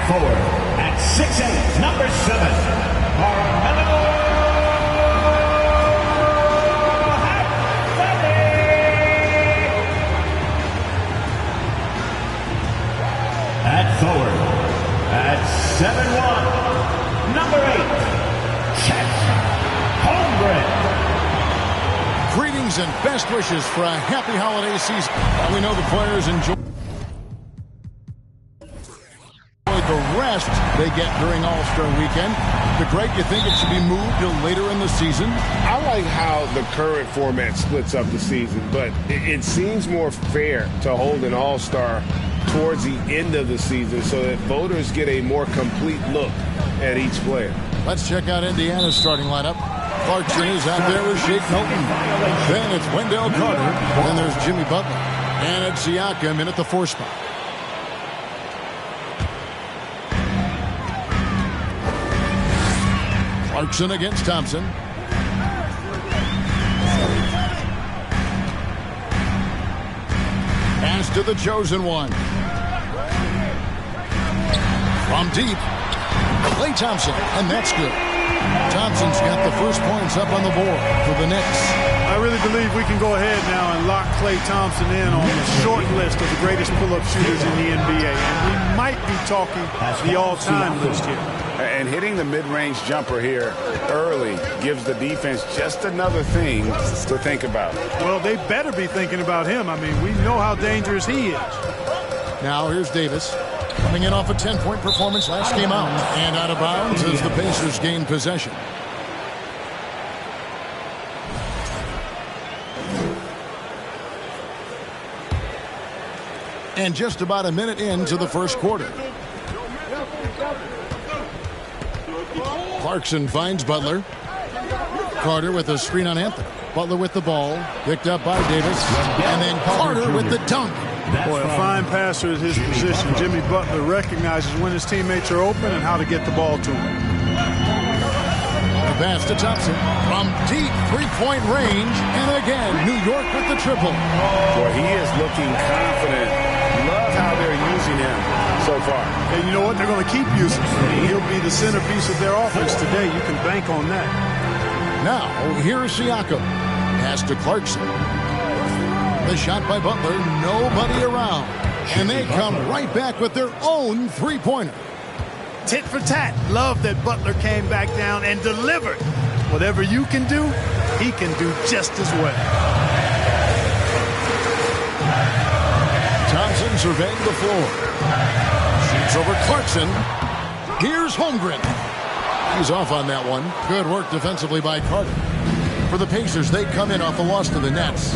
forward, at 6'8", number 7, Carmelo. At forward, at 7'1", number 8, Chet Holmgren. Greetings and best wishes for a happy holiday season. We know the players enjoy the rest they get during All-Star Weekend. The Greg, you think it should be moved till later in the season? I like how the current format splits up the season, but it seems more fair to hold an All-Star towards the end of the season so that voters get a more complete look at each player. Let's check out Indiana's starting lineup. Clarkson is out there with Shake Milton. Then it's Wendell Carter. Then there's Jimmy Butler. And it's Siakam in at the 4 spot. Clarkson against Thompson. Pass to the chosen one. From deep, Klay Thompson, and that's good. Thompson's got the first points up on the board for the Knicks. I really believe we can go ahead now and lock Klay Thompson in on the short list of the greatest pull-up shooters in the NBA. And we might be talking the all-time list here. And hitting the mid-range jumper here early gives the defense just another thing to think about. Well, they better be thinking about him. I mean, we know how dangerous he is. Now here's Davis. Coming in off a 10-point performance last game out. And out of bounds as the Pacers gain possession. And just about a minute into the first quarter. Clarkson finds Butler. Carter with a screen on Anthony. Butler with the ball. Picked up by Davis. And then Carter with the dunk. Boy, a fine passer at his position. Jimmy Butler recognizes when his teammates are open and how to get the ball to him. The pass to Thompson from deep three-point range. And again, New York with the triple. Boy, he is looking confident. Love how they're using him so far. And you know what? They're going to keep using him. He'll be the centerpiece of their offense today. You can bank on that. Now, here's Siakam. Pass to Clarkson. The shot by Butler, nobody around. And they come right back with their own three-pointer. Tit for tat. Love that Butler came back down and delivered. Whatever you can do, he can do just as well. Thompson surveying the floor. Shoots over Clarkson. Here's Holmgren. He's off on that one. Good work defensively by Carter. For the Pacers, they come in off a loss to the Nets.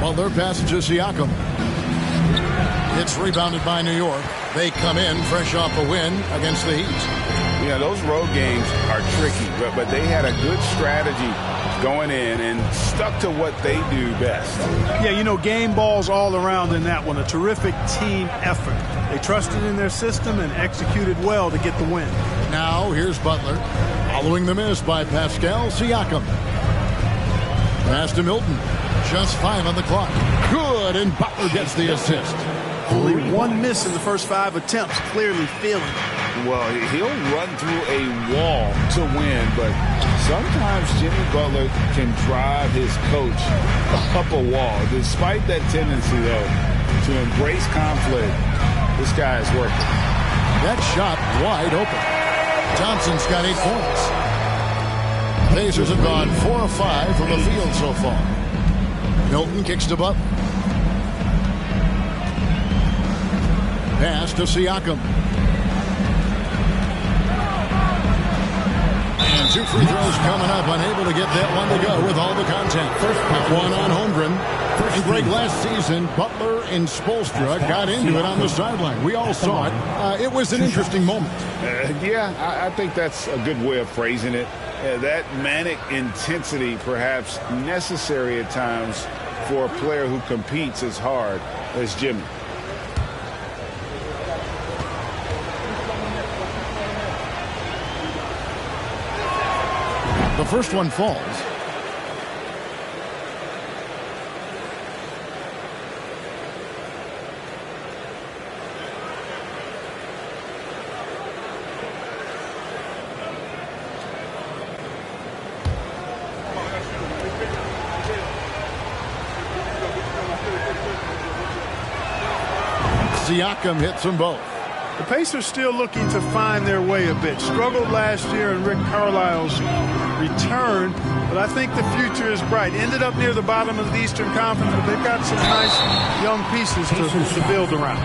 Butler passes to Siakam. It's rebounded by New York. They come in fresh off a win against the Heat. Yeah, those road games are tricky, but they had a good strategy going in and stuck to what they do best. Yeah, you know, game balls all around in that one. A terrific team effort. They trusted in their system and executed well to get the win. Now here's Butler. Following the miss by Pascal Siakam. Pass to Milton. Just 5 on the clock. Good, and Butler gets the assist. Only one miss in the first 5 attempts. Clearly feeling it. Well, he'll run through a wall to win, but sometimes Jimmy Butler can drive his coach up a wall. Despite that tendency, though, to embrace conflict, this guy is working. That shot wide open. Thompson's got 8 points. Pacers have gone 4 of 5 from the field so far. Milton kicks to Butler. Pass to Siakam. And 2 free throws coming up. Unable to get that one to go with all the contact. One on Holmgren. And Greg, last season, Butler and Spoelstra got into it on the sideline. We all saw it. It was an interesting moment. Yeah, I think that's a good way of phrasing it. That manic intensity perhaps necessary at times for a player who competes as hard as Jimmy. The first one falls. Siakam hits them both. The Pacers still looking to find their way a bit. Struggled last year in Rick Carlisle's return, but I think the future is bright. Ended up near the bottom of the Eastern Conference, but they've got some nice young pieces to build around.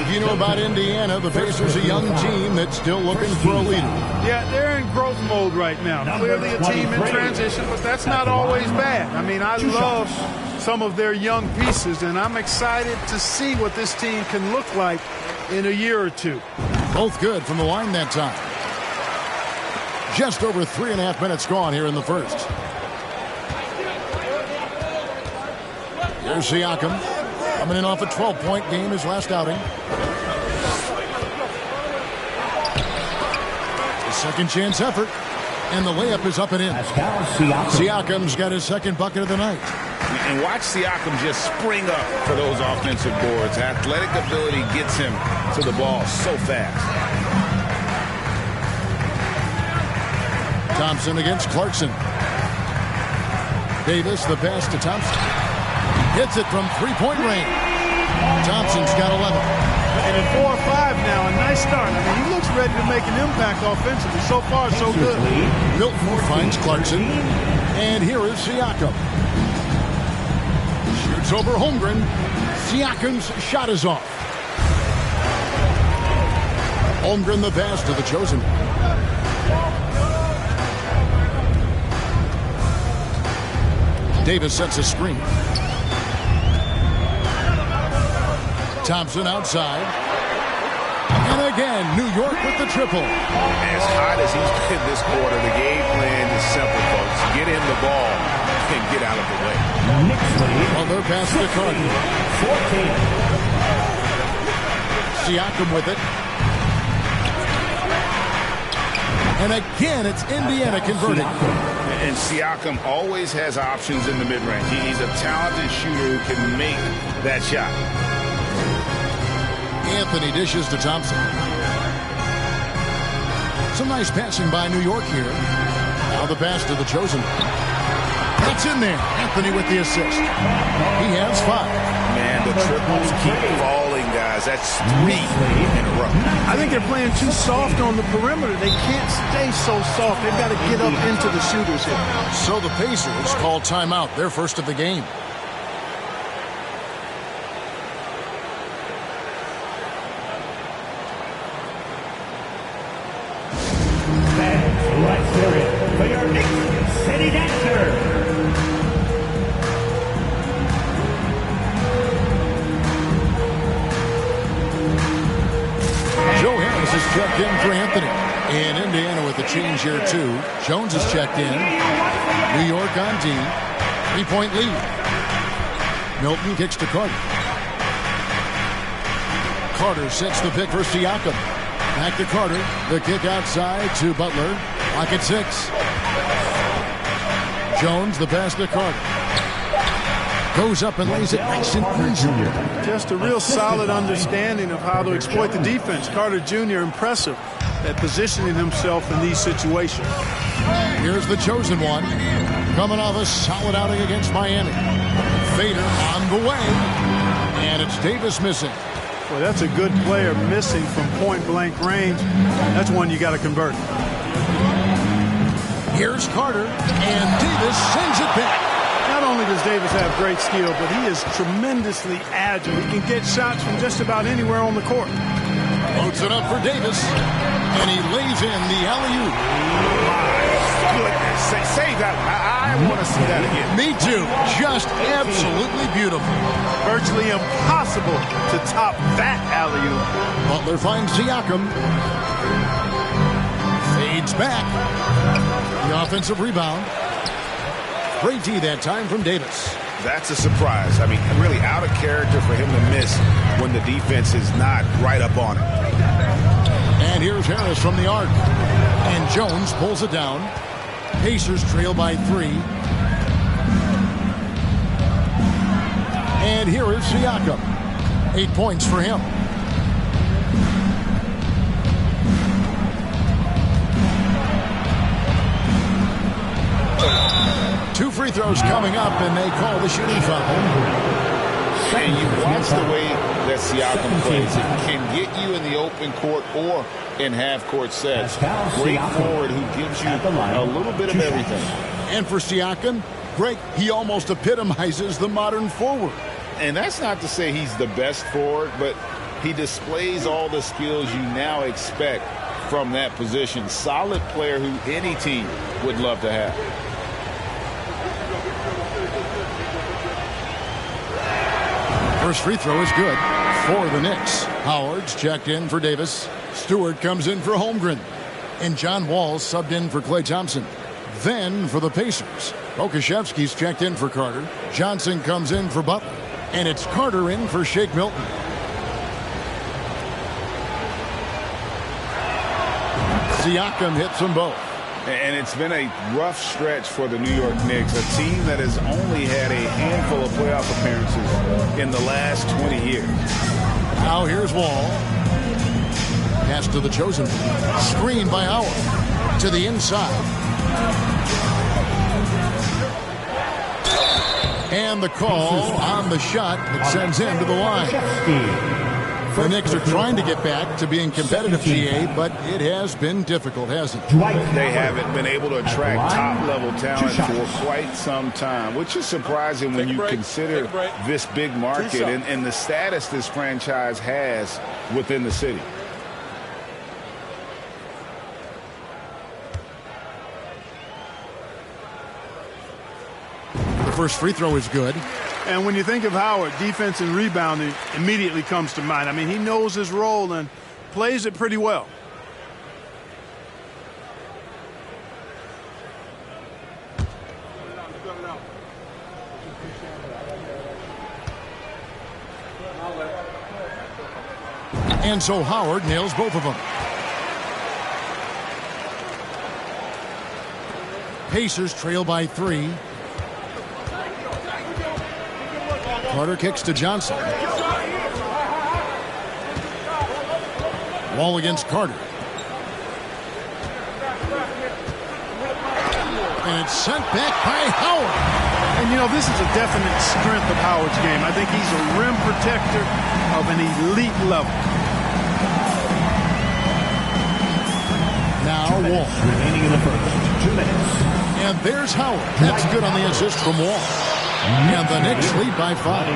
If you know about Indiana, the Pacers are a young team that's still looking for a leader. Yeah, they're in growth mode right now. Clearly a team in transition, but that's not always bad. I mean, I love some of their young pieces, and I'm excited to see what this team can look like in a year or two. Both good from the line that time. Just over 3.5 minutes gone here in the first. Here's Siakam. Coming in off a 12-point game his last outing. A second chance effort. And the layup is up and in. Siakam's got his second bucket of the night. And watch Siakam just spring up for those offensive boards. Athletic ability gets him to the ball so fast. Thompson against Clarkson. Davis, the pass to Thompson. Hits it from three-point range. Thompson's got 11. And at 4 or 5 now, a nice start. I mean, he looks ready to make an impact offensively. So far, so good. Milton finds Clarkson. And here is Siakam. Shoots over Holmgren. Siakam's shot is off. Holmgren the pass to the chosen. Davis sets a screen. Thompson outside. And again, New York with the triple. As hot as he's been this quarter, the game plan is simple, folks. Get him the ball and get out of the way. Butler pass to Carter. 14. Siakam with it. And again, it's Indiana converting. And Siakam always has options in the mid-range. He's a talented shooter who can make that shot. Anthony dishes to Thompson. Some nice passing by New York here. Now the pass to the chosen. That's in there. Anthony with the assist. He has 5. Man, the triples keep falling, guys. That's 3 in a row. I think they're playing too soft on the perimeter. They can't stay so soft. They've got to get up into the shooters here. So the Pacers call timeout. Their first of the game. For your Knicks City Dancer. Joe Harris is checked in for Anthony. And Indiana with a change here, too. Jones is checked in. New York on D. 3-point lead. Milton kicks to Carter. Carter sets the pick for Siakam. Back to Carter. The kick outside to Butler. Lock at 6. Jones, the pass to Carter. Goes up and lays it nice and easy. Just a real solid understanding of how to exploit the defense. Carter Jr. impressive at positioning himself in these situations. Here's the chosen one. Coming off a solid outing against Miami. Fader on the way. And it's Davis missing. Well, that's a good player missing from point-blank range. That's one you got to convert. Here's Carter, and Davis sends it back. Not only does Davis have great skill, but he is tremendously agile. He can get shots from just about anywhere on the court. Loads it up for Davis, and he lays in the alley-oop. My goodness. Save that one. I want to see that again. Me too. Just absolutely beautiful. Virtually impossible to top that alley-oop. Butler finds Siakam. Fades back. The offensive rebound. Great D that time from Davis. That's a surprise. I mean, really out of character for him to miss when the defense is not right up on him. And here's Harris from the arc. And Jones pulls it down. Pacers trail by 3. And here is Siakam. 8 points for him. Two free throws coming up, and they call the shooting foul. And you watch the way that Siakam plays. It can get you in the open court or in half-court sets. Great forward who gives you a little bit of everything. And for Siakam, Greg, he almost epitomizes the modern forward. And that's not to say he's the best forward, but he displays all the skills you now expect from that position. Solid player who any team would love to have. First free throw is good for the Knicks. Howard's checked in for Davis. Stewart comes in for Holmgren. And John Wall's subbed in for Klay Thompson. Then for the Pacers, Okashevsky's checked in for Carter. Johnson comes in for Butler. And it's Carter in for Shake Milton. Siakam hits them both. And it's been a rough stretch for the New York Knicks, a team that has only had a handful of playoff appearances in the last 20 years. Now here's Wall. Pass to the chosen. Screen by Howard. To the inside. And the call on the shot that sends him to the line. The Knicks are trying to get back to being competitive, GA, but it has been difficult, hasn't it? They haven't been able to attract top-level talent for quite some time, which is surprising when you consider this big market and the status this franchise has within the city. The first free throw is good. And when you think of Howard, defense and rebounding immediately comes to mind. I mean, he knows his role and plays it pretty well. And so Howard nails both of them. Pacers trail by 3. Carter kicks to Johnson. Wall against Carter. And it's sent back by Howard. And, you know, this is a definite strength of Howard's game. I think he's a rim protector of an elite level. Now Wall. Remaining in the first 2 minutes. And there's Howard. That's good on the assist from Wall. And the Knicks lead by 5.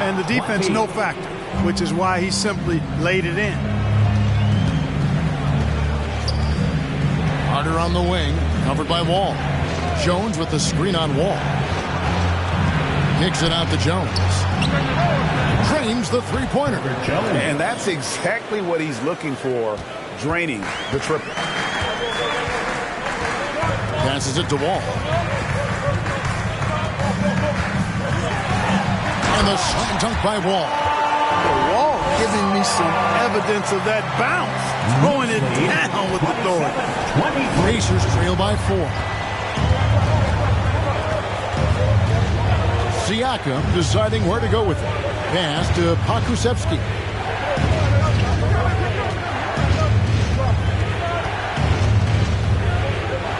And the defense no factor, which is why he simply laid it in. Carter on the wing, covered by Wall. Jones with the screen on Wall. Kicks it out to Jones. Drains the three-pointer. And that's exactly what he's looking for, draining the triple. Passes it to Wall. And the slam dunk by Wall. Wall giving me some evidence of that bounce. Throwing it down with authority. Pacers trail by 4. Siakam deciding where to go with it. Pass to Pokusevski.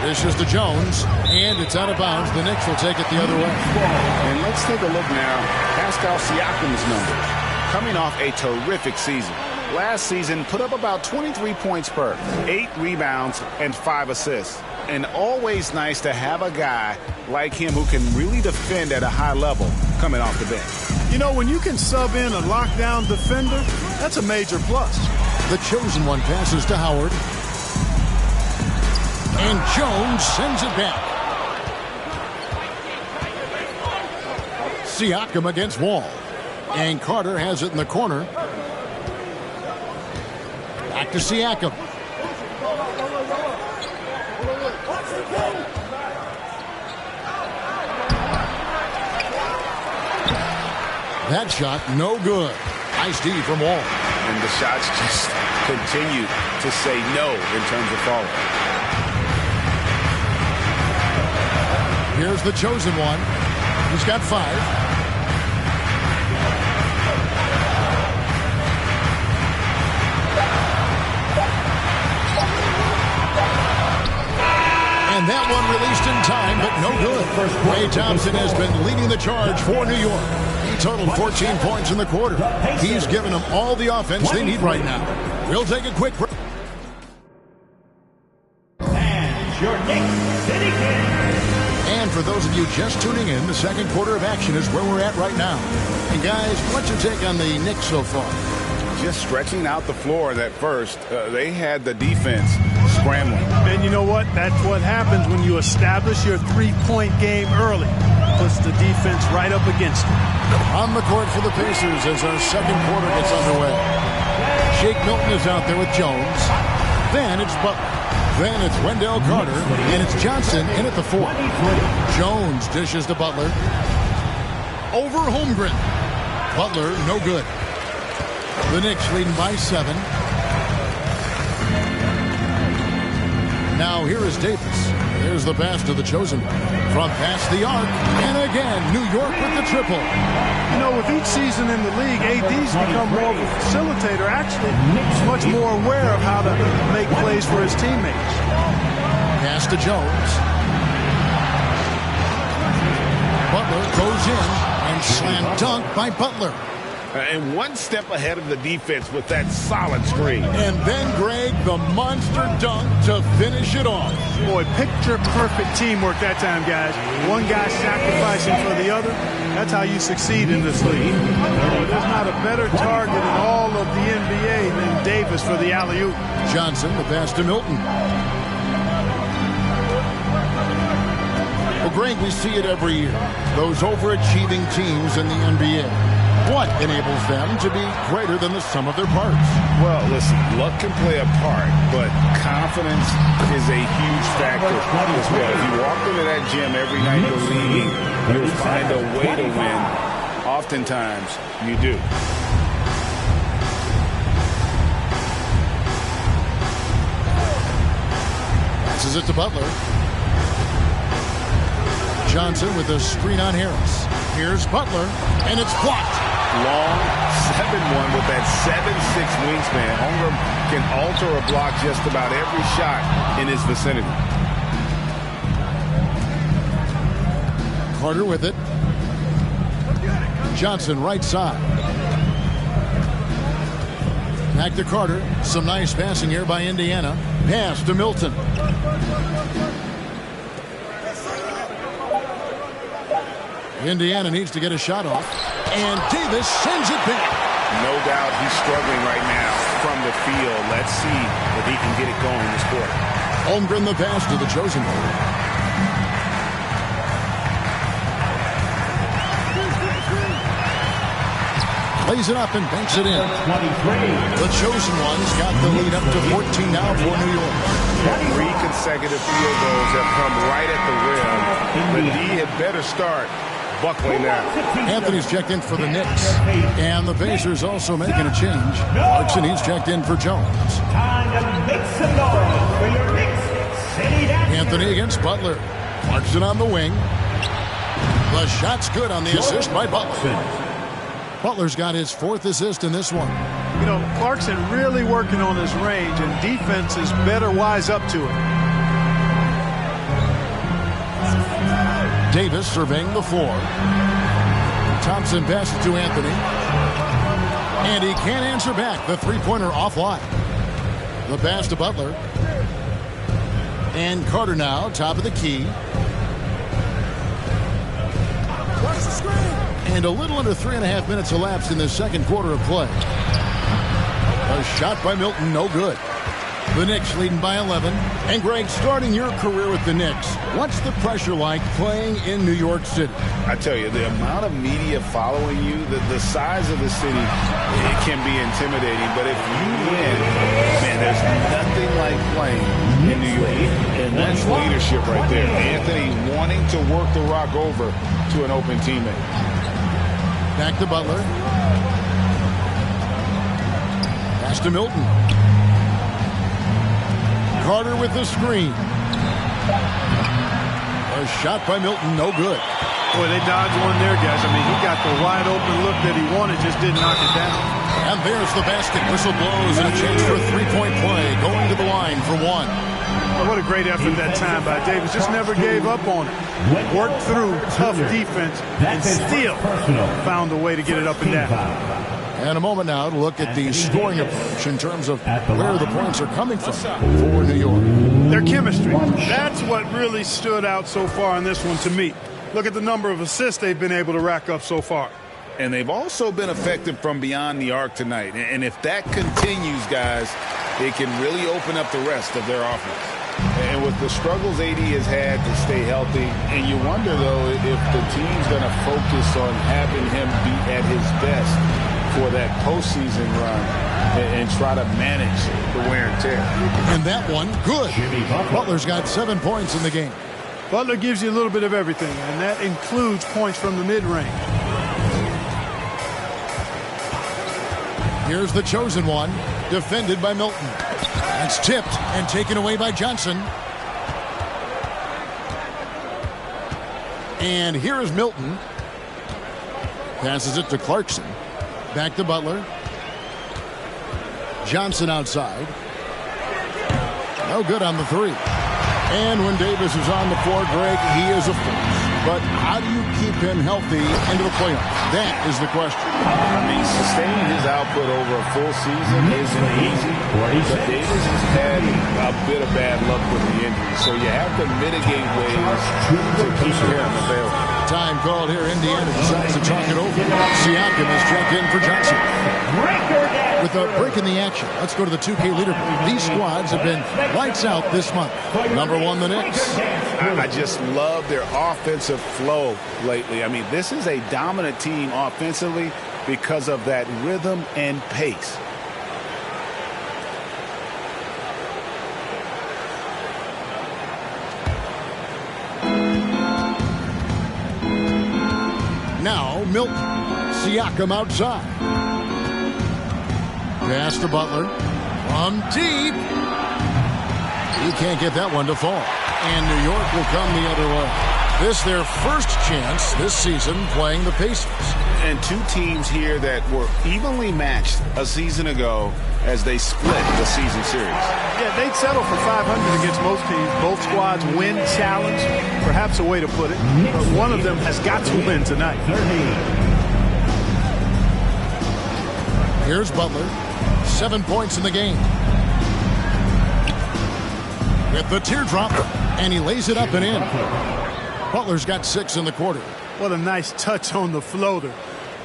This is to Jones, and it's out of bounds. The Knicks will take it the other way. And let's take a look now. Pascal Siakam's numbers. Coming off a terrific season. Last season, put up about 23 points per, 8 rebounds, and 5 assists. And always nice to have a guy like him who can really defend at a high level coming off the bench. You know, when you can sub in a lockdown defender, that's a major plus. The chosen one passes to Howard. And Jones sends it back. Siakam against Wall. And Carter has it in the corner. Back to Siakam. That shot, no good. Nice D from Wall. And the shots just continue to say no in terms of falling. Here's the chosen one. He's got 5. And that one released in time, but no good. Klay Thompson has been leading the charge for New York. totaled 14 points in the quarter. He's given them all the offense they need right now. We'll take a quick break. And your Knicks City Kings. And for those of you just tuning in, the second quarter of action is where we're at right now. And guys, what's your take on the Knicks so far? Just stretching out the floor at first. They had the defense scrambling. And you know what? That's what happens when you establish your three-point game early. Puts the defense right up against it. On the court for the Pacers as our second quarter gets underway. Shake Milton is out there with Jones. Then it's Butler. Then it's Wendell Carter. And it's Johnson in at the 4. Jones dishes to Butler. Over Holmgren. Butler, no good. The Knicks leading by 7. Now here is Davis. There's the pass to the chosen one. From past the arc. And again, New York with the triple. You know, with each season in the league, AD's become more of a facilitator. Actually, much more aware of how to make plays for his teammates. Pass to Jones. Butler goes in and slam dunk by Butler. And one step ahead of the defense with that solid screen. And then, Greg, the monster dunk to finish it off. Boy, picture-perfect teamwork that time, guys. One guy sacrificing for the other. That's how you succeed in this league. There's not a better target in all of the NBA than Davis for the alley-oop. Johnson, the pass to Milton. Well, Greg, we see it every year. Those overachieving teams in the NBA. What enables them to be greater than the sum of their parts? Well, listen, luck can play a part, but confidence is a huge factor as well. If you walk into that gym every night believing you'll find a way to win, oftentimes you do. Passes it to Butler. Johnson with a screen on Harris. Here's Butler, and it's blocked. Long 7-1 with that 7'6" wingspan. Holmgren can alter a block just about every shot in his vicinity. Carter with it. Johnson right side. Back to Carter. Some nice passing here by Indiana. Pass to Milton. Indiana needs to get a shot off. And Davis sends it back. No doubt he's struggling right now from the field. Let's see if he can get it going this quarter. Holmgren the pass to the chosen one. Plays it up and banks it in. The chosen one's got the lead up to 14 now for New York. 3 consecutive field goals have come right at the rim. The D had better start buckling now. Anthony's checked in for the Knicks. And the Pacers also making a change. Clarkson, he's checked in for Jones. Time to make some noise for your Knicks City Dancers. Anthony against Butler. Clarkson on the wing. The shot's good on the assist by Butler. Butler's got his 4th assist in this one. You know, Clarkson really working on his range, and defenses better wise up to it. Davis surveying the floor. Thompson passes to Anthony. And he can't answer back. The three-pointer offline. The pass to Butler. And Carter now, top of the key. And a little under 3.5 minutes elapsed in the second quarter of play. A shot by Milton, no good. The Knicks leading by 11. And Greg, starting your career with the Knicks, what's the pressure like playing in New York City? I tell you, the amount of media following you, the size of the city, it can be intimidating. But if you win, man, there's nothing like playing in New York. And that's leadership right there. Anthony wanting to work the rock over to an open teammate. Back to Butler. Pass to Milton. Carter with the screen. A shot by Milton, no good. Boy, they dodged one there, guys. I mean, he got the wide open look that he wanted, just didn't knock it down. And there's the basket. Whistle blows and a chance for a three-point play. Going to the line for one. What a great effort that time by Davis. Just never gave up on it. Worked through tough defense and still found a way to get it up and down. And a moment now to look at the scoring approach in terms of where the points are coming from for New York. Their chemistry. That's what really stood out so far in this one to me. Look at the number of assists they've been able to rack up so far. And they've also been effective from beyond the arc tonight. And if that continues, guys, it can really open up the rest of their offense. And with the struggles AD has had to stay healthy, and you wonder, though, if the team's going to focus on having him be at his best for that postseason run and try to manage the wear and tear. And that one, good. Butler's got 7 points in the game. Butler gives you a little bit of everything, and that includes points from the mid-range. Here's the chosen one, defended by Milton. That's tipped and taken away by Johnson. And here is Milton. Passes it to Clarkson. Back to Butler. Johnson outside. No good on the three. And when Davis is on the floor, Greg, he is a force. But how do you keep him healthy into the playoffs? That is the question. I mean, sustaining his output over a full season isn't easy. But Davis has had a bit of bad luck with the injury. So you have to mitigate ways to keep him available. Time called here. Indiana decides to chalk it over. Siakam has checked in for Johnson. With a break in the action, let's go to the 2K leaderboard. These squads have been lights out this month. Number one, the Knicks. I just love their offensive flow lately. I mean, this is a dominant team offensively because of that rhythm and pace. Now, Milton. Siakam outside. Pass to Butler. From deep. He can't get that one to fall. And New York will come the other way. This their first chance this season playing the Pacers. And two teams here that were evenly matched a season ago as they split the season series. Yeah, they'd settle for 500 against most teams. Both squads win challenge, perhaps a way to put it. But one of them has got to win tonight. Here's Butler. 7 points in the game. With the teardrop, and he lays it up and in. Butler's got 6 in the quarter. What a nice touch on the floater.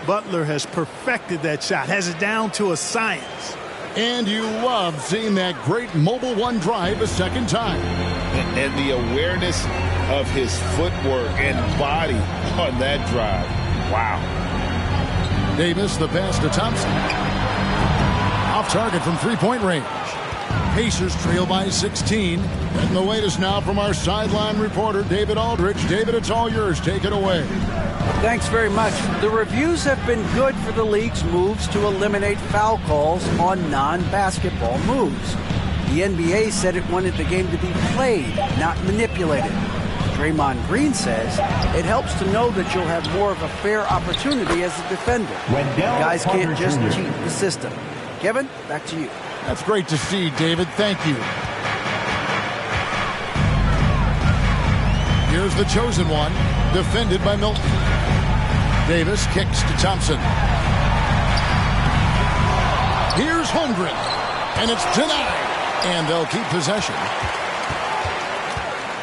Butler has perfected that shot, has it down to a science. And you love seeing that great mobile one drive a second time. And the awareness of his footwork and body on that drive. Wow. Davis, the pass to Thompson. Off target from three-point range. Pacers trail by 16. And the latest now from our sideline reporter, David Aldridge. David, it's all yours. Take it away. Thanks very much. The reviews have been good for the league's moves to eliminate foul calls on non-basketball moves. The NBA said it wanted the game to be played, not manipulated. Draymond Green says it helps to know that you'll have more of a fair opportunity as a defender. Guys can't just cheat the system. Kevin, back to you. That's great to see, David. Thank you. Here's the chosen one, defended by Milton. Davis kicks to Thompson. Here's Holmgren, and it's denied. And they'll keep possession.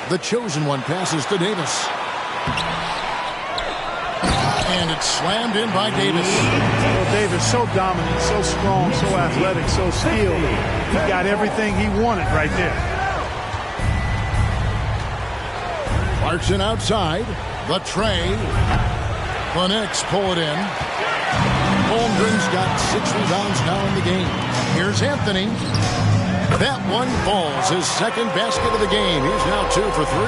The chosen one passes to Davis. And it's slammed in by Davis. Well, Davis, so dominant, so strong, so athletic, so skilled. He got everything he wanted right there. Clarkson outside. The tray. The Knicks pull it in. Holmgren's got 6 rebounds now in the game. Here's Anthony. That one falls. His second basket of the game. He's now 2 for 3.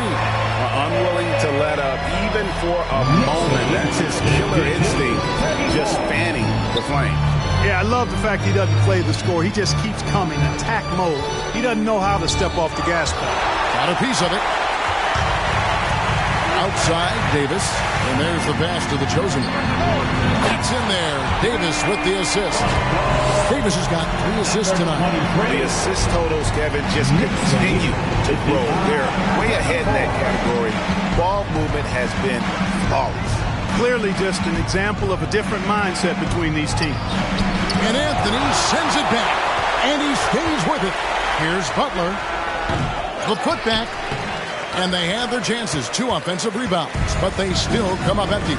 Unwilling to let up even for a moment. That's his killer instinct, just fanning the flame. Yeah, I love the fact he doesn't play the score. He just keeps coming, attack mode. He doesn't know how to step off the gas pedal. Got a piece of it. Outside, Davis. And there's the pass to the chosen one. That's in there. Davis with the assist. Davis has got 3 assists tonight. The assist totals, Kevin, just continue to grow. They're way ahead in that category. Ball movement has been flawless. Clearly just an example of a different mindset between these teams. And Anthony sends it back. And he stays with it. Here's Butler. The putback. And they have their chances. 2 offensive rebounds. But they still come up empty.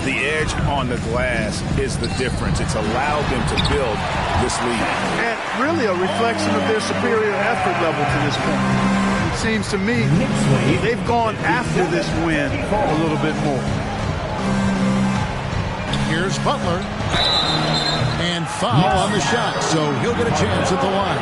The edge on the glass is the difference. It's allowed them to build this lead. And really a reflection of their superior effort level to this point. It seems to me they've gone after this win a little bit more. Here's Butler. And foul on the shot. So he'll get a chance at the line.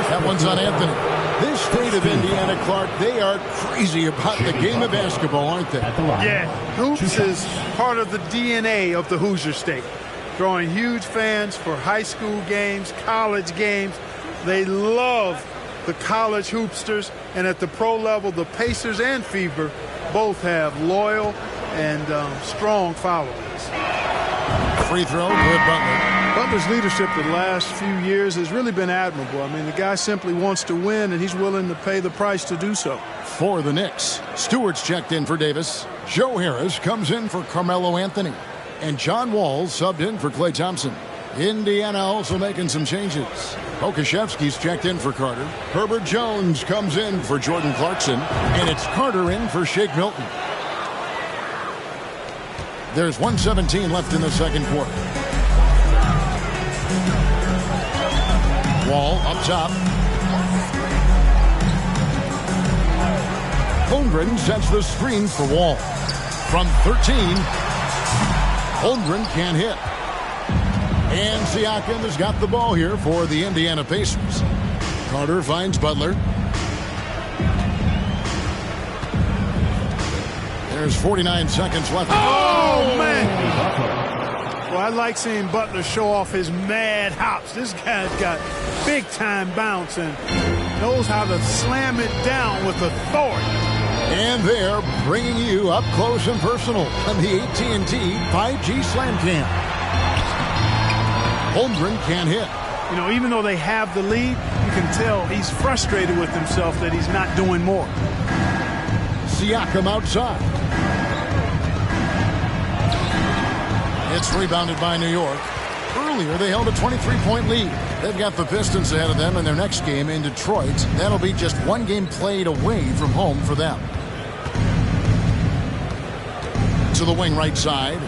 That one's on Anthony. This state of Indiana, Clark, they are crazy about the game of basketball, aren't they? Yeah, hoops is part of the DNA of the Hoosier State. Drawing huge fans for high school games, college games. They love the college hoopsters. And at the pro level, the Pacers and Fever both have loyal and strong followers. Free throw, good Butler. Butler's leadership the last few years has really been admirable. I mean, the guy simply wants to win, and he's willing to pay the price to do so. For the Knicks, Stewart's checked in for Davis. Joe Harris comes in for Carmelo Anthony. And John Wall subbed in for Klay Thompson. Indiana also making some changes. Okashevsky's checked in for Carter. Herbert Jones comes in for Jordan Clarkson. And it's Carter in for Shake Milton. There's 1:17 left in the second quarter. Wall up top. Holmgren sets the screen for Wall. From 13, Holmgren can't hit. And Siakam has got the ball here for the Indiana Pacers. Carter finds Butler. There's 49 seconds left. Oh, man! Well, I like seeing Butler show off his mad hops. This guy's got big-time bounce and knows how to slam it down with authority. And they're bringing you up close and personal on the AT&T 5G Slam Cam. Holmgren can't hit. You know, even though they have the lead, you can tell he's frustrated with himself that he's not doing more. Siakam outside. It's rebounded by New York. Earlier, they held a 23-point lead. They've got the Pistons ahead of them in their next game in Detroit. That'll be just 1 game played away from home for them. To the wing right side.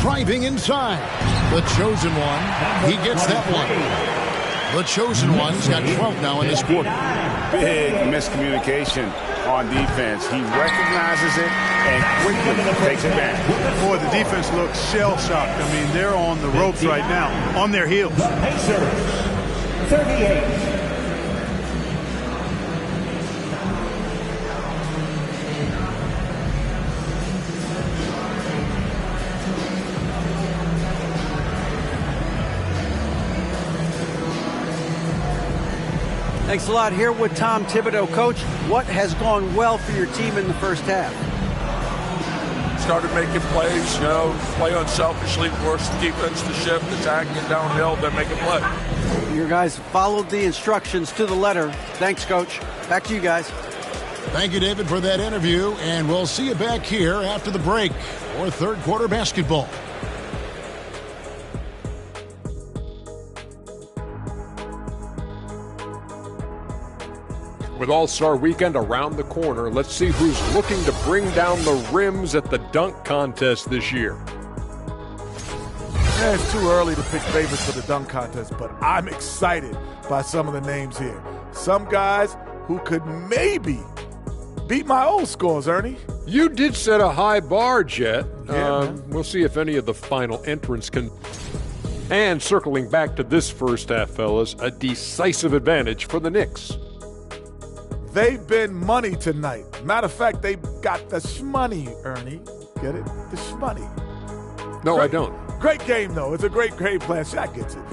Driving inside. The chosen one. He gets that one. The chosen one's got 12 now in this quarter. Big miscommunication on defense. He recognizes it and quickly takes it back. Boy, the defense looks shell-shocked. I mean, they're on the ropes right now, on their heels. Pacers, 38. Thanks a lot. Here with Tom Thibodeau. Coach, what has gone well for your team in the first half? Started making plays, play unselfishly, force the defense to shift, attack, get downhill, then make a play. Your guys followed the instructions to the letter. Thanks, Coach. Back to you guys. Thank you, David, for that interview, and we'll see you back here after the break for third quarter basketball. With All-Star Weekend around the corner, let's see who's looking to bring down the rims at the dunk contest this year. Yeah, it's too early to pick favorites for the dunk contest, but I'm excited by some of the names here. Some guys who could maybe beat my old scores, Ernie. You did set a high bar, Jet. Yeah, we'll see if any of the final entrants can. And circling back to this first half, fellas, a decisive advantage for the Knicks. They've been money tonight. Matter of fact, they got the shmoney, Ernie. Get it? The shmoney. No, great, I don't. Great game, though. It's a great plan. Shaq gets it.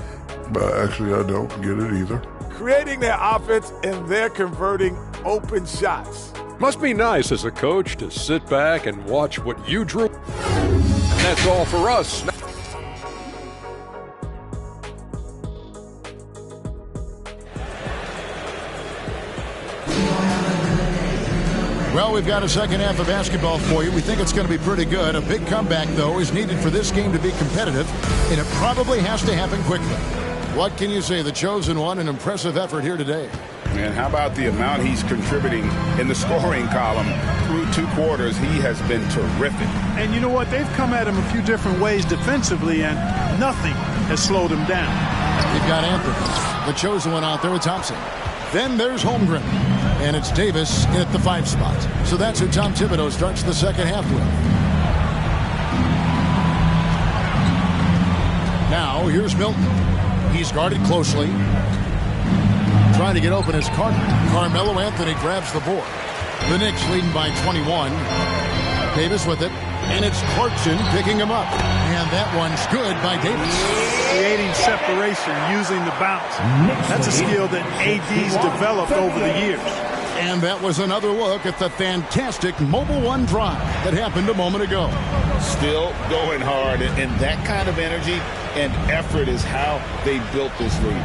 But actually, I don't get it either. Creating their offense, and they're converting open shots. Must be nice as a coach to sit back and watch what you drew. And that's all for us. Well, we've got a second half of basketball for you. We think it's going to be pretty good. A big comeback, though, is needed for this game to be competitive, and it probably has to happen quickly. What can you say? The chosen one, an impressive effort here today. And how about the amount he's contributing in the scoring column through 2 quarters? He has been terrific. And you know what? They've come at him a few different ways defensively, and nothing has slowed him down. You've got Anthony, the chosen one, out there with Thompson. Then there's Holmgren, and it's Davis in at the 5 spot. So that's who Tom Thibodeau starts the second half with. Now, here's Milton. He's guarded closely. Trying to get open is Carmelo Anthony grabs the board. The Knicks leading by 21. Davis with it, and it's Clarkson picking him up. And that one's good by Davis. Creating separation using the bounce. That's a skill that AD's developed over the years. And that was another look at the fantastic Mobile One drive that happened a moment ago. Still going hard, and that kind of energy and effort is how they built this lead.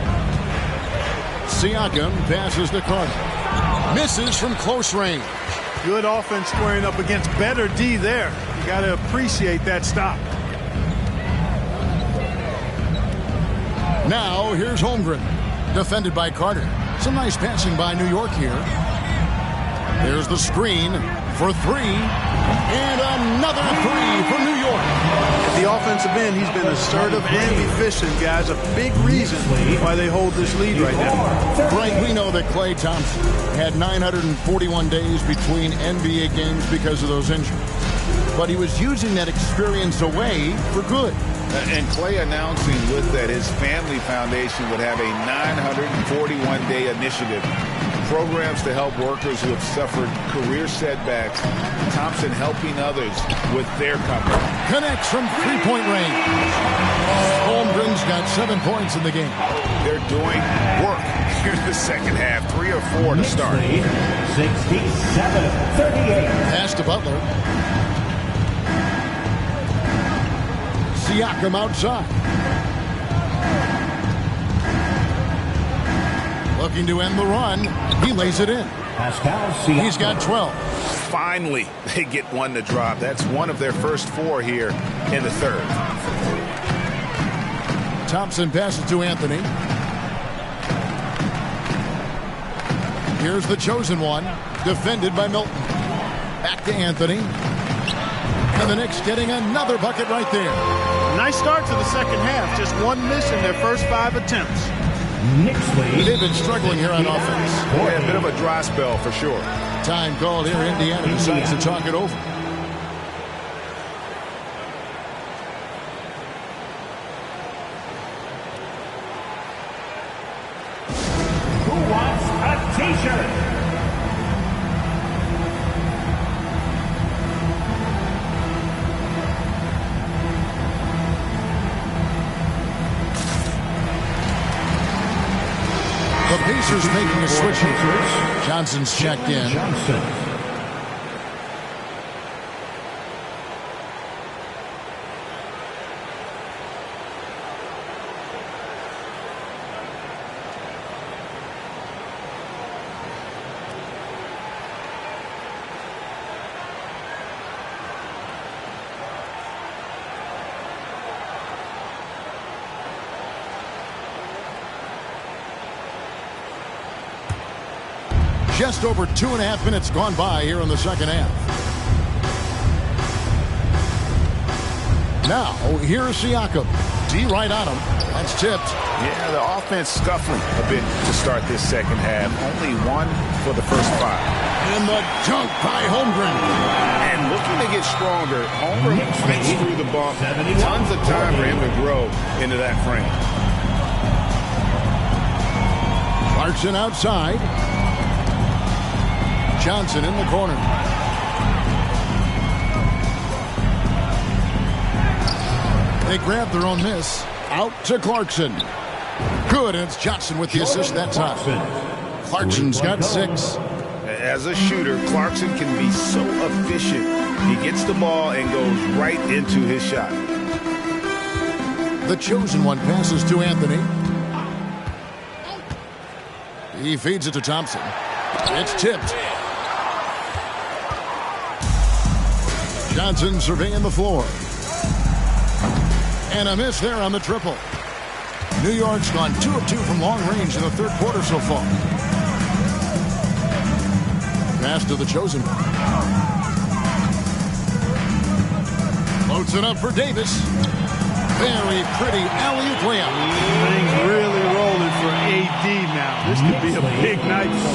Siakam passes to Carter. Misses from close range. Good offense squaring up against better D there. You got to appreciate that stop. Now here's Holmgren, defended by Carter. Some nice passing by New York here. There's the screen for 3, and another 3 for New York. At the offensive end, he's been assertive and efficient, guys. A big reason why they hold this lead right now. Right, we know that Klay Thompson had 941 days between NBA games because of those injuries. But he was using that experience away for good. And Klay announcing with that his family foundation would have a 941-day initiative. Programs to help workers who have suffered career setbacks. Thompson helping others with their company. Connects from 3-point range. Holmgren's got 7 points in the game. They're doing work here in the second half. 3 or 4 to start. 67-38. Pass to Butler. Siakam outside. Looking to end the run. He lays it in. He's got 12. Finally, they get one to drop. That's one of their first 4 here in the third. Thompson passes to Anthony. Here's the chosen one, defended by Milton. Back to Anthony. And the Knicks getting another bucket right there. Nice start to the second half. Just 1 miss in their first 5 attempts. They've been struggling here on offense. Yeah, a bit of a dry spell for sure. Time called here. Indiana decides to talk it over. Who wants a t-shirt? The Pacers making a switch here. Johnson's checked in. Just over 2.5 minutes gone by here in the second half. Now, here's Siakam. D right on him. That's tipped. Yeah, the offense scuffling a bit to start this second half. Only 1 for the first 5. And the dunk by Holmgren. And looking to get stronger. Holmgren fights through the bump. Tons of time for him to grow into that frame. Clarkson outside. Johnson in the corner. They grab their own miss. Out to Clarkson. Good, and it's Johnson with the assist that time. Clarkson's got 6. as a shooter, Clarkson can be so efficient. He gets the ball and goes right into his shot. The chosen one passes to Anthony. He feeds it to Thompson. It's tipped. Johnson surveying the floor. And a miss there on the triple. New York's gone 2 of 2 from long range in the third quarter so far. Pass to the chosen one. Floats it up for Davis. Very pretty alley-oop layup. Things really rolling for AD now. This could be a big night for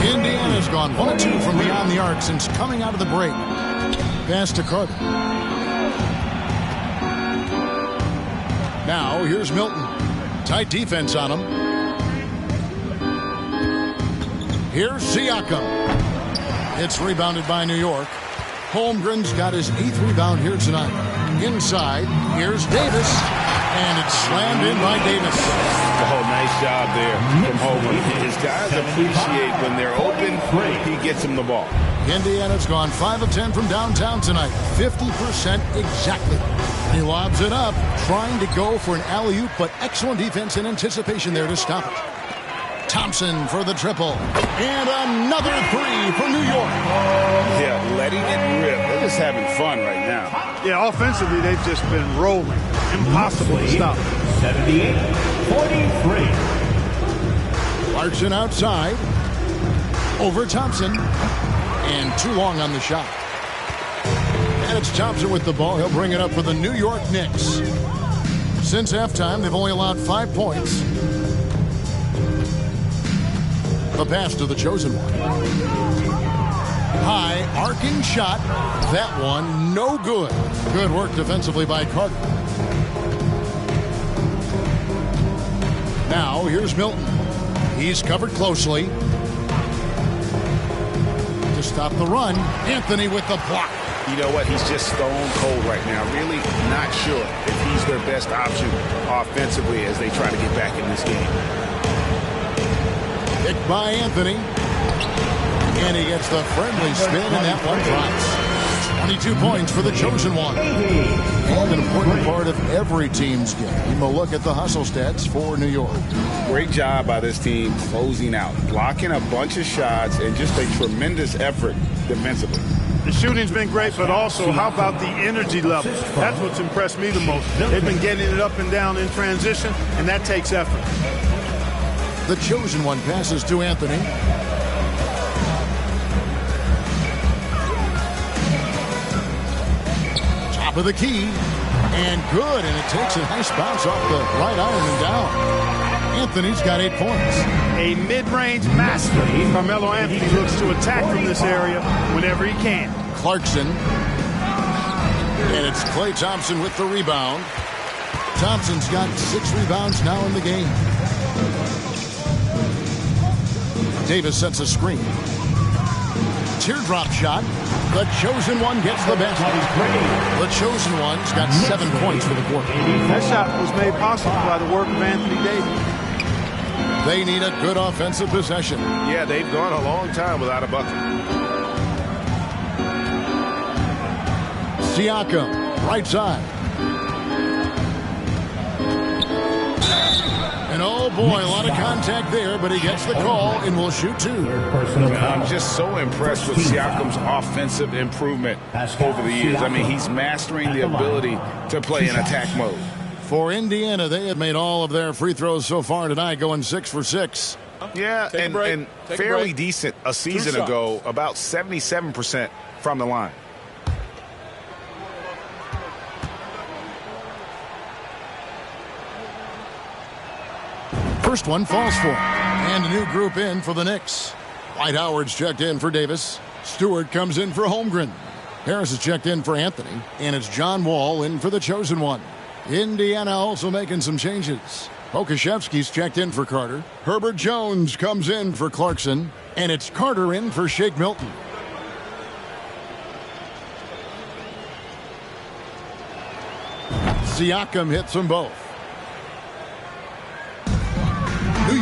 him. Indiana's gone 1 of 2 from beyond the arc since coming out of the break. Pass to Carter. Now here's Milton. Tight defense on him. Here's Siakam. It's rebounded by New York. Holmgren's got his 8th rebound here tonight. Inside, here's Davis. And it's slammed in by Davis. Oh, nice job there from Holmgren. His guys appreciate when they're open, he gets them the ball. Indiana's gone 5 of 10 from downtown tonight. 50% exactly. He lobs it up, trying to go for an alley-oop, but excellent defense and anticipation there to stop it. Thompson for the triple. And another 3 for New York. Yeah, letting it rip. They're just having fun right now. Yeah, offensively, they've just been rolling. Impossible to stop. 78-43. Clarkson outside. Over Thompson. And too long on the shot. And it's Thompson with the ball. He'll bring it up for the New York Knicks. Since halftime, they've only allowed 5 points. The pass to the chosen one. High, arcing shot. That one, no good. Good work defensively by Carter. Now, here's Milton. He's covered closely. To stop the run, Anthony with the block. You know what? He's just stone cold right now. Really not sure if he's their best option offensively as they try to get back in this game. Picked by Anthony. And he gets the friendly spin, and that one drops. 22 points for the chosen one. And an important part of every team's game. A look at the hustle stats for New York. Great job by this team closing out, blocking a bunch of shots, and just a tremendous effort defensively. The shooting's been great, but also how about the energy level? That's what's impressed me the most. They've been getting it up and down in transition, and that takes effort. The chosen one passes to Anthony. Top of the key. And good, and it takes a nice bounce off the right iron and down. Anthony's got 8 points. A mid-range master. Carmelo Anthony looks to attack from this area whenever he can. Clarkson. And it's Klay Thompson with the rebound. Thompson's got 6 rebounds now in the game. Davis sets a screen. Teardrop shot. The chosen one gets the basket. The chosen one's got 7 points for the quarter. That shot was made possible by the work of Anthony Davis. They need a good offensive possession. Yeah, they've gone a long time without a bucket. Siakam, right side. And oh boy, a lot of contact there, but he gets the call and will shoot 2. I'm just so impressed with Siakam's offensive improvement over the years. I mean, he's mastering the ability to play in attack mode. For Indiana, they have made all of their free throws so far tonight, going 6 for 6. Yeah, and fairly decent a season ago, about 77% from the line. First one falls for him. And a new group in for the Knicks. Dwight Howard's checked in for Davis. Stewart comes in for Holmgren. Harris is checked in for Anthony. And it's John Wall in for the chosen one. Indiana also making some changes. Pokuševski's checked in for Carter. Herbert Jones comes in for Clarkson. And it's Carter in for Shake Milton. Siakam hits them both. New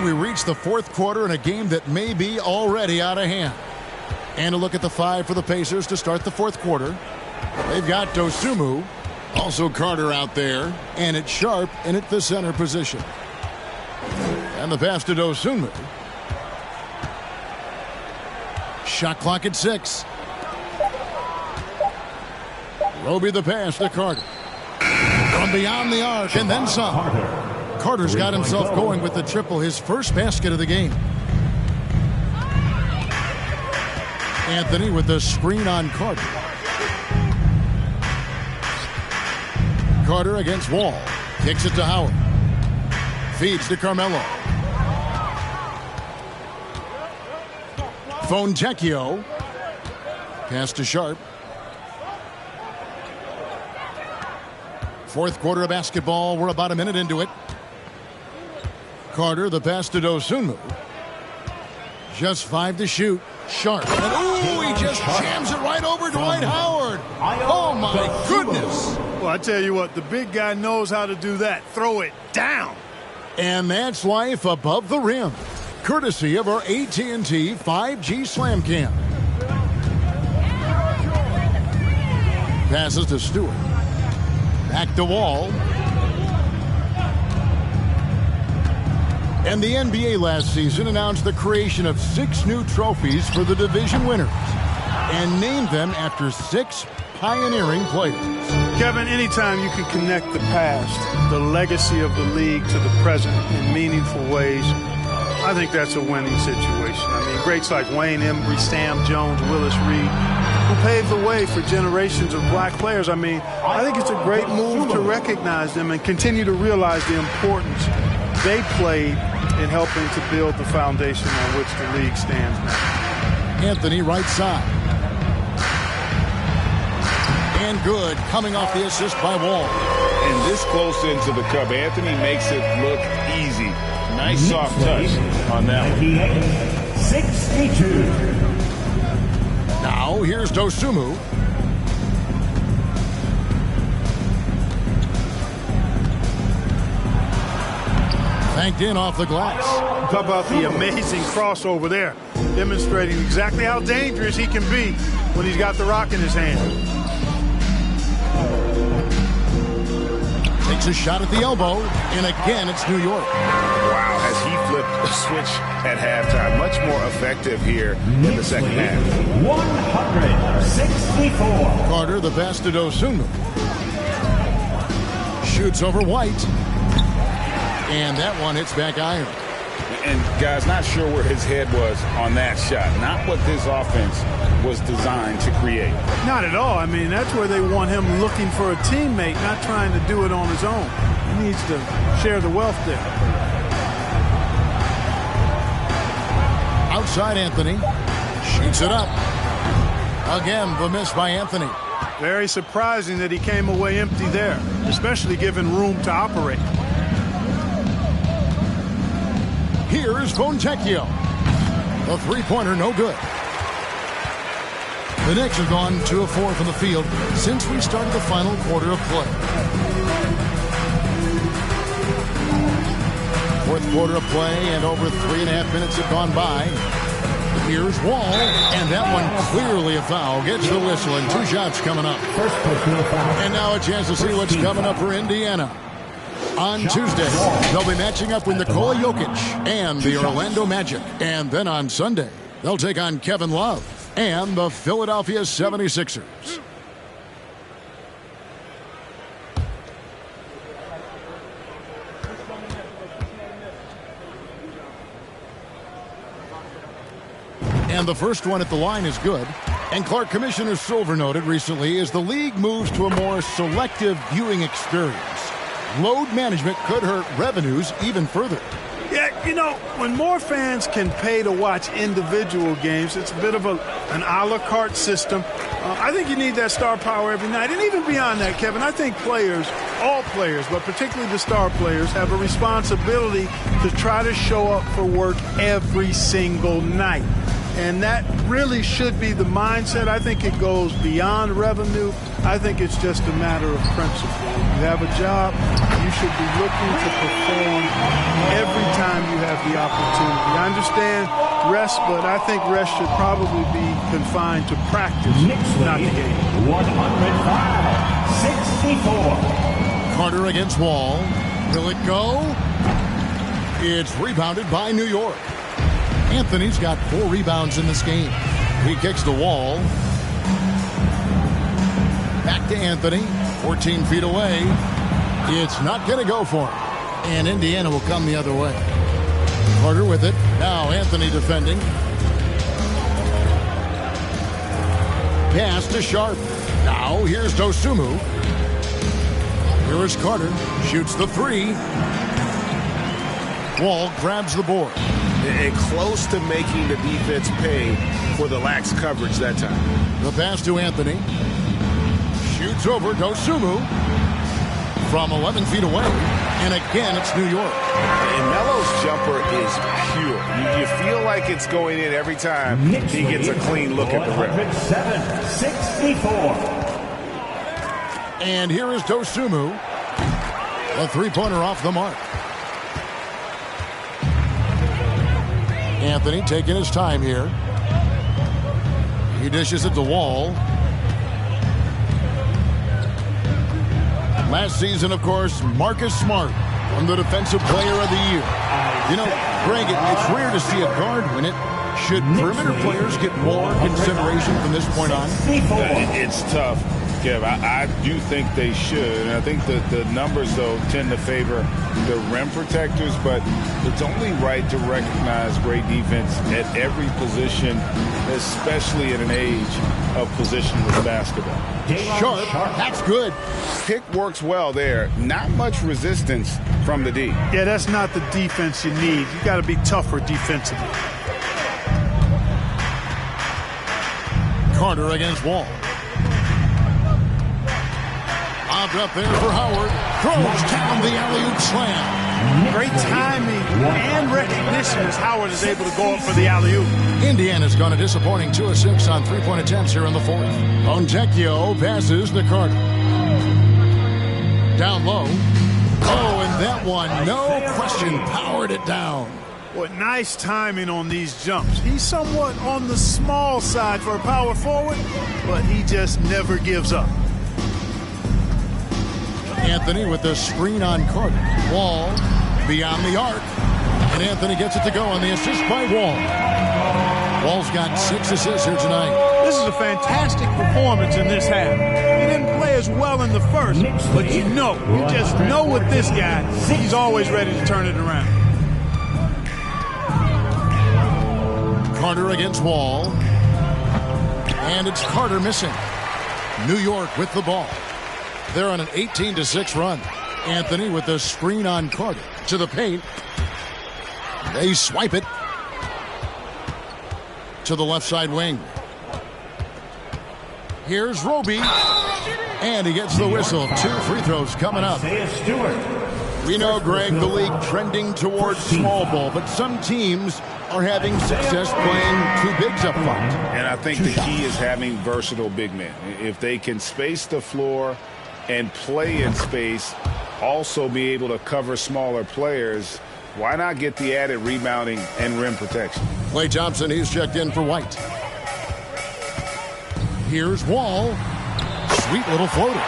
And we reach the fourth quarter in a game that may be already out of hand. And a look at the 5 for the Pacers to start the fourth quarter. They've got Dosunmu, also Carter out there, and it's Sharp in at the center position. And the pass to Dosunmu. Shot clock at 6. Roby the pass to Carter. From beyond the arc and then some. Carter's got himself going with the triple, his first basket of the game. Anthony with the screen on Carter. Carter against Wall. Kicks it to Howard. Feeds to Carmelo. Fontecchio. Pass to Sharp. Fourth quarter of basketball. We're about a minute into it. Carter, the pass to Dosunmu. Just 5 to shoot. Sharp. And ooh, he just jams it right over Dwight Howard. Oh, my goodness. Well, I tell you what, the big guy knows how to do that. Throw it down. And that's life above the rim. Courtesy of our AT&T 5G Slam Cam. Passes to Stewart. Back to Wall. And the NBA last season announced the creation of 6 new trophies for the division winners and named them after 6 pioneering players. Kevin, anytime you can connect the past, the legacy of the league to the present in meaningful ways, I think that's a winning situation. I mean, greats like Wayne Embry, Sam Jones, Willis Reed, who paved the way for generations of black players. I mean, I think it's a great move to recognize them and continue to realize the importance they played in helping to build the foundation on which the league stands now. Anthony right side. And good, coming off the assist by Wall. And this close into the cup, Anthony makes it look easy. Nice soft touch on that one. 62. Now here's Dosunmu. Banked in off the glass. How about the amazing crossover there, demonstrating exactly how dangerous he can be when he's got the rock in his hand. Takes a shot at the elbow, and again it's New York. Wow, has he flipped the switch at halftime. Much more effective here in the second half. 164. Carter, the pass to Dosunmu. Shoots over White. And that one hits back iron. And, guys, not sure where his head was on that shot. Not what this offense was designed to create. Not at all. I mean, that's where they want him looking for a teammate, not trying to do it on his own. He needs to share the wealth there. Outside Anthony. Shoots it up. Again, the miss by Anthony. Very surprising that he came away empty there, especially given room to operate. Here's Fontecchio. The three-pointer, no good. The Knicks have gone 2 of 4 from the field since we started the final quarter of play. Fourth quarter of play, and over 3.5 minutes have gone by. Here's Wall, and that one clearly a foul. Gets the whistle, and 2 shots coming up. And now a chance to see what's coming up for Indiana. On Tuesday, they'll be matching up with Nikola Jokic and the Orlando Magic. And then on Sunday, they'll take on Kevin Love and the Philadelphia 76ers. And the first one at the line is good. And Clark, Commissioner Silver noted recently, as the league moves to a more selective viewing experience, load management could hurt revenues even further. Yeah, you know, when more fans can pay to watch individual games, it's a bit of an a la carte system. I think you need that star power every night. And even beyond that, Kevin, I think players, all players, but particularly the star players, have a responsibility to try to show up for work every single night. And that really should be the mindset. I think it goes beyond revenue. I think it's just a matter of principle. You have a job, you you should be looking to perform every time you have the opportunity. I understand rest, but I think rest should probably be confined to practice, not the game. 105-64. Carter against Wall. Will it go? It's rebounded by New York. Anthony's got 4 rebounds in this game. He kicks the Wall. Back to Anthony. 14 feet away. It's not going to go for him. And Indiana will come the other way. Carter with it. Now Anthony defending. Pass to Sharp. Now here's Dosunmu. Here is Carter. Shoots the 3. Wall grabs the board. And close to making the defense pay for the lax coverage that time. The pass to Anthony. Shoots over Dosunmu from 11 feet away. And again, it's New York. And Melo's jumper is pure. You feel like it's going in every time he gets a clean look at the rim. 107-64. And here is Dosunmu. A 3-pointer off the mark. Anthony taking his time here. He dishes it to Wall. Last season, of course, Marcus Smart won the Defensive Player of the Year. You know, Greg, it's rare to see a guard win it. Should perimeter players get more consideration from this point on? It's tough, Kev. I do think they should. And I think that the numbers, though, tend to favor the rim protectors. But it's only right to recognize great defense at every position, especially in an age of positionless basketball. Sharp, that's good. Pick works well there. Not much resistance from the D. Yeah, that's not the defense you need. You got to be tougher defensively. Carter against Wall. Lobbed up there for Howard. Throws down the alley-oop slam. Great timing and recognition as Howard is able to go up for the alley-oop. Indiana's gone a disappointing 2 of 6 on 3-point attempts here in the 4th. Fontecchio passes to Carter. Down low. Oh, and that one, no question, powered it down. What nice timing on these jumps. He's somewhat on the small side for a power forward, but he just never gives up. Anthony with the screen on Carter. Wall beyond the arc. And Anthony gets it to go on the assist by Wall. Wall's got 6 assists here tonight. This is a fantastic performance in this half. He didn't play as well in the first, but you just know with this guy, he's always ready to turn it around. Carter against Wall. And it's Carter missing. New York with the ball. They're on an 18-6 run. Anthony with the screen on Carter. To the paint. They swipe it. To the left side wing. Here's Roby. And he gets the whistle. 2 free throws coming up. We know, Greg, the league trending towards small ball, but some teams are having success playing 2 bigs up front. And I think the key is having versatile big men. If they can space the floor and play in space, also be able to cover smaller players, why not get the added rebounding and rim protection? Klay Thompson, he's checked in for White. Here's Wall. Sweet little floater.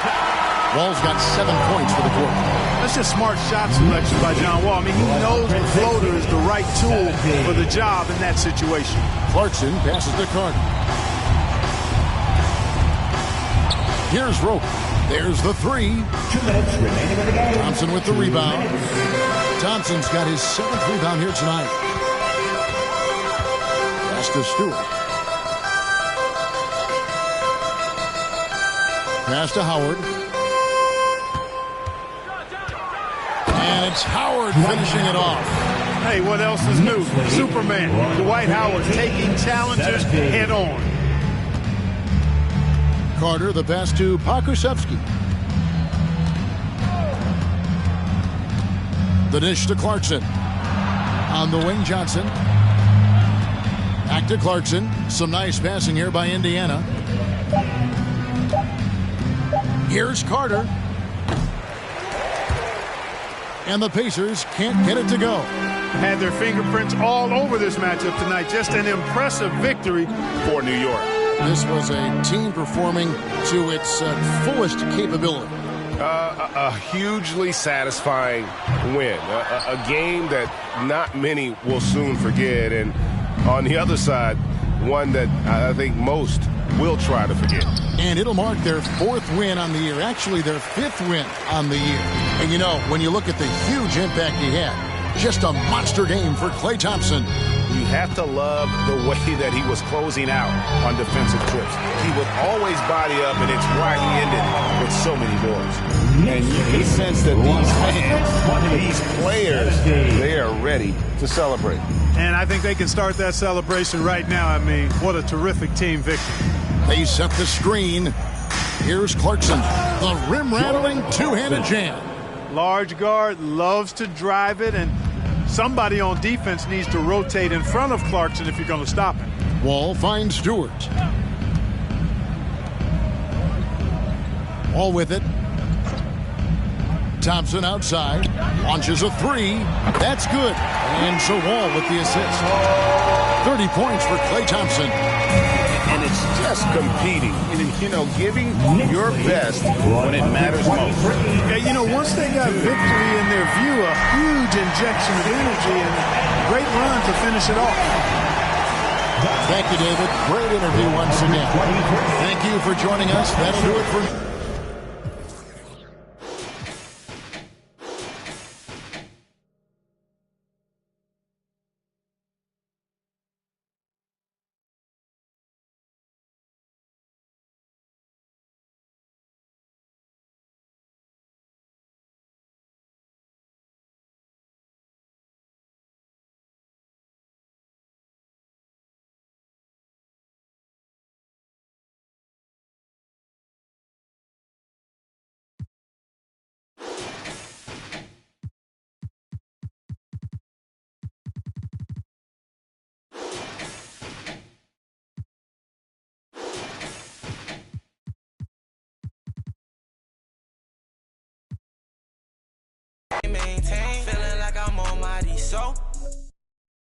Wall's got 7 points for the quarter. That's just smart shot selection by John Wall. I mean, he knows the floater is the right tool for the job in that situation. Clarkson passes to Carter. Here's Rope. There's the 3. 2 minutes remaining in the game. Thompson with the rebound. Thompson's got his 7th rebound here tonight. Pass to Stewart. Pass to Howard. And it's Howard finishing it off. Hey, what else is new? Superman, Dwight Howard, taking challengers head on. Carter, the pass to Pokusevski. The dish to Clarkson. On the wing, Johnson. Back to Clarkson. Some nice passing here by Indiana. Here's Carter. and the Pacers can't get it to go. Had their fingerprints all over this matchup tonight. Just an impressive victory For New York. This was a team performing to its fullest capability. A hugely satisfying win. A game that not many will soon forget. And on the other side, one that I think most will try to forget. And it'll mark their 4th win on the year. Actually, their 5th win on the year. And you know, when you look at the huge impact he had, just a monster game for Klay Thompson. You have to love the way that he was closing out on defensive trips. He would always body up, and it's why he ended with so many boards. And you can sense that these fans, these players, they are ready to celebrate. And I think they can start that celebration right now. I mean, what a terrific team victory. They set the screen. Here's Clarkson. The rim-rattling two-handed jam. Large guard loves to drive it, and somebody on defense needs to rotate in front of Clarkson if you're going to stop him. Wall finds Stewart. Wall with it. Thompson outside. Launches a 3. That's good. And so Wall with the assist. 30 points for Klay Thompson. And it's just competing, and, giving your best when it matters most. Yeah, once they got victory in their view, a huge injection of energy and a great run to finish it off. Thank you, David. Great interview once again. Thank you for joining us. That'll do it for